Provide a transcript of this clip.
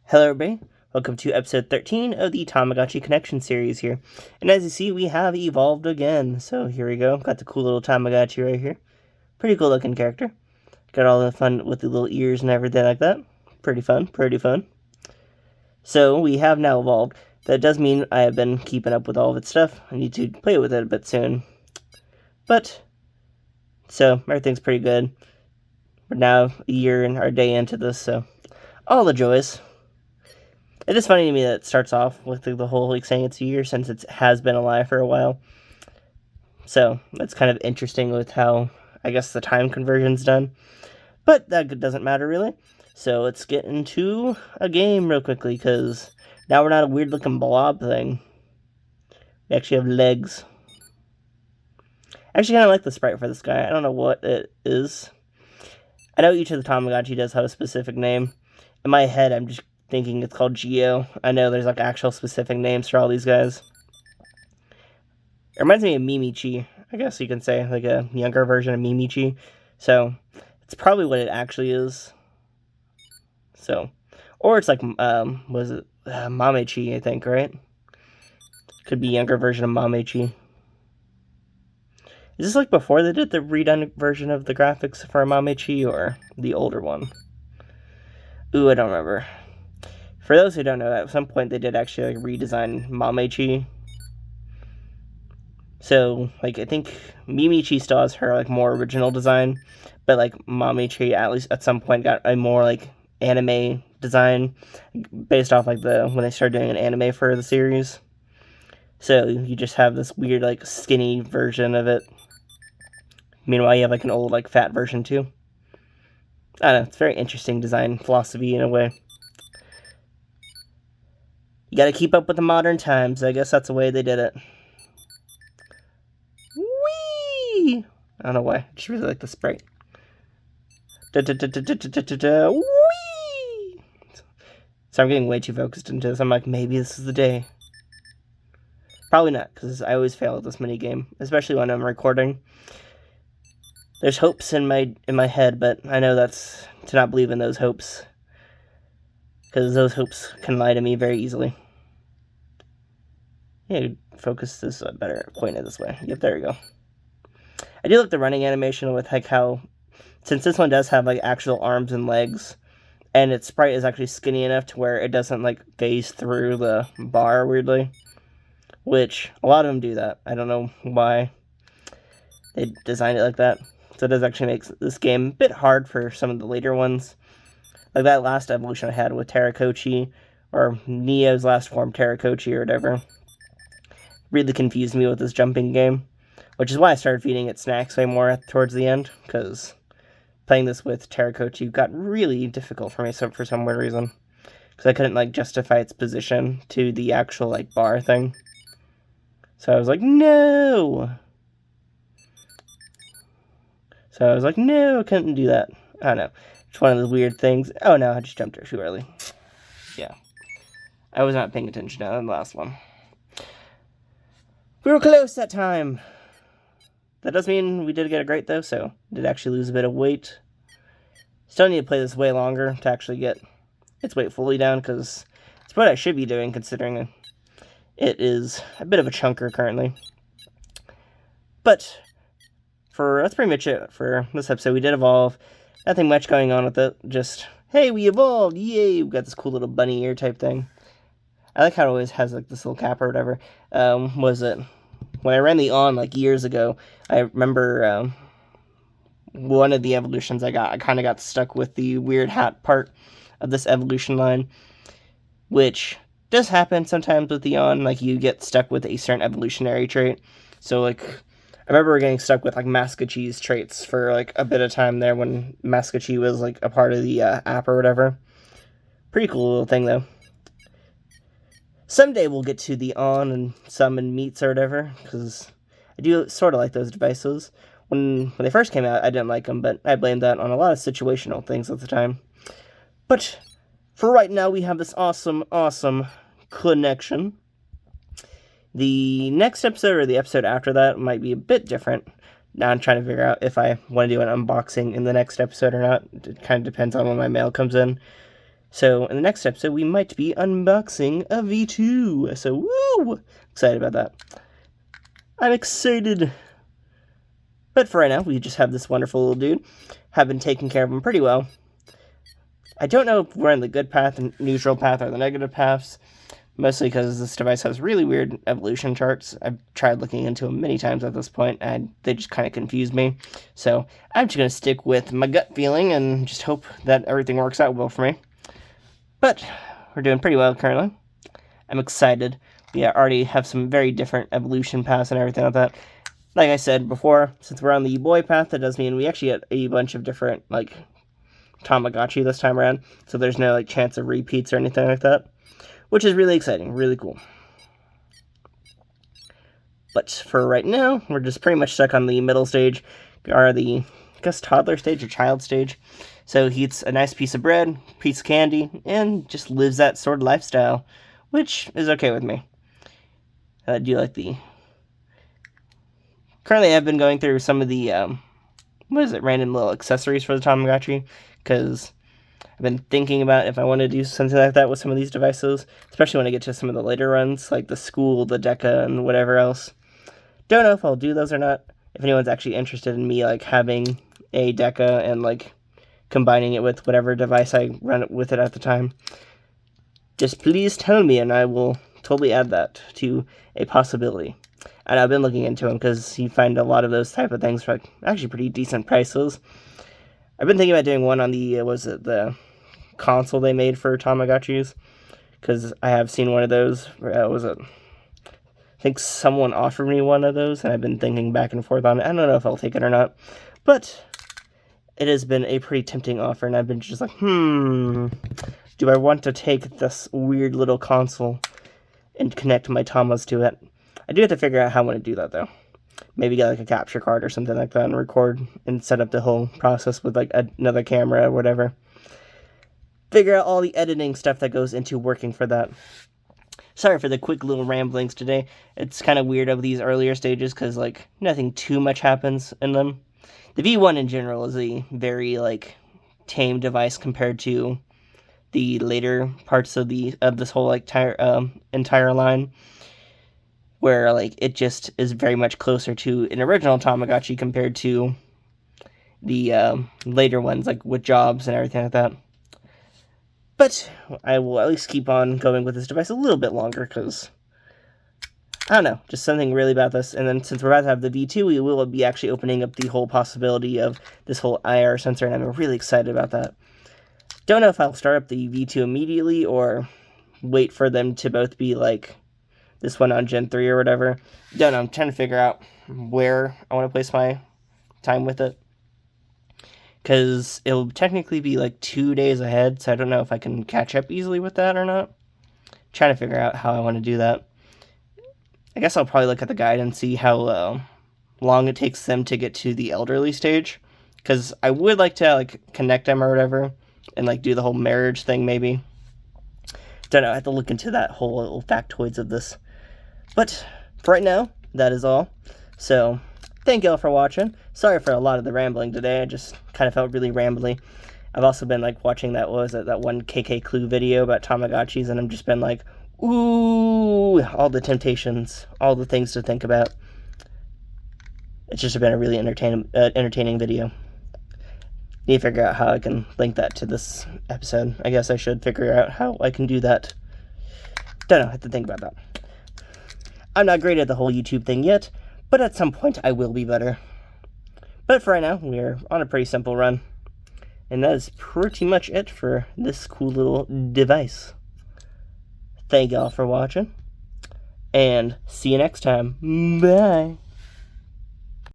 Hello everybody, welcome to episode 13 of the Tamagotchi Connection series here. And as you see, we have evolved again. So here we go, got the cool little Tamagotchi right here. Pretty cool looking character. Got all the fun with the little ears and everything like that. Pretty fun. So we have now evolved. That does mean I have been keeping up with all of its stuff. I need to play with it a bit soon. So everything's pretty good. We're now a year and our day into this, so all the joys. It is funny to me that it starts off with the whole saying it's a year since it has been alive for a while. So that's kind of interesting with how, I guess, the time conversion's done. But that doesn't matter really. So let's get into a game real quickly, because now we're not a weird looking blob thing. We actually have legs. I actually kind of like the sprite for this guy. I don't know what it is. I know each of the Tamagotchi does have a specific name. In my head, I'm just thinking it's called Geo. I know there's like actual specific names for all these guys. It reminds me of Mimichi, I guess you can say, like a younger version of Mimichi. So it's probably what it actually is. So, or it's like was it Mamechi? I think, right? Could be younger version of Mamechi. Is this like before they did the redone version of the graphics for Mamechi, or the older one? Ooh, I don't remember. For those who don't know, at some point they did actually like redesign Mamechi. So, like, I think Mimichi still has her like more original design, but like Mamechi at least at some point got a more like anime design based off like when they started doing an anime for the series. So you just have this weird like skinny version of it. Meanwhile, you have like an old like fat version too. I don't know, it's very interesting design philosophy in a way. You gotta keep up with the modern times. I guess that's the way they did it. Whee! I don't know why. I just really like the sprite. Whee! So I'm getting way too focused into this. I'm like, maybe this is the day. Probably not, because I always fail at this minigame, especially when I'm recording. There's hopes in my head, but I know that's to not believe in those hopes, because those hopes can lie to me very easily. Yeah, focus this better, point it this way. Yep, there we go. I do like the running animation with like how, since this one does have like actual arms and legs, and its sprite is actually skinny enough to where it doesn't like phase through the bar weirdly, which a lot of them do that. I don't know why they designed it like that. So it does actually make this game a bit hard for some of the later ones. Like that last evolution I had with Tamagotchi, or Neo's last form Tamagotchi or whatever, really confused me with this jumping game. Which is why I started feeding it snacks way more towards the end, because playing this with Tamagotchi got really difficult for me for some weird reason. Because I couldn't like justify its position to the actual like bar thing. So I was like, no! So I was like, no, I couldn't do that. I don't know. It's one of those weird things. Oh no, I just jumped there too early. Yeah. I was not paying attention to the last one. We were close that time. That does mean we did get a great though, so did actually lose a bit of weight. Still need to play this way longer to actually get its weight fully down, because it's what I should be doing considering it is a bit of a chunker currently. But that's pretty much it for this episode. We did evolve. Nothing much going on with it. Just, hey, we evolved. Yay. We got this cool little bunny ear type thing. I like how it always has like this little cap or whatever. Was it? When I ran the on like years ago, I remember one of the evolutions I kind of got stuck with the weird hat part of this evolution line, which does happen sometimes with the on. Like you get stuck with a certain evolutionary trait. So like, I remember getting stuck with like Mascochi's traits for like a bit of time there when Mascochi was like a part of the app or whatever. Pretty cool little thing though. Someday we'll get to the on and summon meats or whatever, because I do sort of like those devices. When they first came out, I didn't like them, but I blamed that on a lot of situational things at the time. But for right now, we have this awesome connection. The next episode or the episode after that might be a bit different. Now I'm trying to figure out if I want to do an unboxing in the next episode or not. It kind of depends on when my mail comes in. So in the next episode, we might be unboxing a V2. So woo! Excited about that. I'm excited. But for right now, we just have this wonderful little dude. Have been taking care of him pretty well. I don't know if we're on the good path, the neutral path, or the negative paths. Mostly because this device has really weird evolution charts. I've tried looking into them many times at this point, and they just kind of confused me. So I'm just going to stick with my gut feeling and just hope that everything works out well for me. But we're doing pretty well currently. I'm excited. We already have some very different evolution paths and everything like that. Like I said before, since we're on the boy path, that does mean we actually get a bunch of different, like, Tamagotchi this time around. So there's no, like, chance of repeats or anything like that. Which is really exciting, really cool. But for right now, we're just pretty much stuck on the middle stage, or the, I guess, toddler stage or child stage. So he eats a nice piece of bread, piece of candy, and just lives that sort of lifestyle, which is okay with me. I do like the... Currently, I've been going through some of the, random little accessories for the Tamagotchi, because I've been thinking about if I want to do something like that with some of these devices, especially when I get to some of the later runs, like the school, the Deca, and whatever else. Don't know if I'll do those or not. If anyone's actually interested in me, like, having a Deca and, like, combining it with whatever device I run it with it at the time, just please tell me, and I will totally add that to a possibility. And I've been looking into them, because you find a lot of those type of things for, like, actually pretty decent prices. I've been thinking about doing one on the, the console they made for Tamagotchis, because I have seen one of those. I think someone offered me one of those, and I've been thinking back and forth on it. I don't know if I'll take it or not, but it has been a pretty tempting offer, and I've been just like, do I want to take this weird little console and connect my Tamas to it? I do have to figure out how I want to do that, though. Maybe get, like, a capture card or something like that and record and set up the whole process with, like, another camera or whatever. Figure out all the editing stuff that goes into working for that. Sorry for the quick little ramblings today. It's kind of weird over these earlier stages because, like, nothing too much happens in them. The V1 in general is a very, like, tame device compared to the later parts of this whole, like, entire line, where, like, it just is very much closer to an original Tamagotchi compared to the later ones, like, with jobs and everything like that. But I will at least keep on going with this device a little bit longer, because, I don't know, just something really about this. And then since we're about to have the V2, we will be actually opening up the whole possibility of this whole IR sensor, and I'm really excited about that. Don't know if I'll start up the V2 immediately, or wait for them to both be, like, this one on Gen 3 or whatever. Don't know, I'm trying to figure out where I want to place my time with it, because it'll technically be like 2 days ahead, so I don't know if I can catch up easily with that or not. Trying to figure out how I want to do that. I guess I'll probably look at the guide and see how long it takes them to get to the elderly stage, because I would like to, like, connect them or whatever, and, like, do the whole marriage thing maybe. Don't know, I have to look into that whole little factoids of this. But for right now, that is all. So thank y'all for watching. Sorry for a lot of the rambling today. I just kind of felt really rambly. I've also been, like, watching that one KK Clue video about Tamagotchis, and I've just been like, ooh, all the temptations, all the things to think about. It's just been a really entertaining video. Need to figure out how I can link that to this episode. I guess I should figure out how I can do that. Don't know, I have to think about that. I'm not great at the whole YouTube thing yet, but at some point I will be better. But for right now, we're on a pretty simple run. And that is pretty much it for this cool little device. Thank y'all for watching, and see you next time. Bye!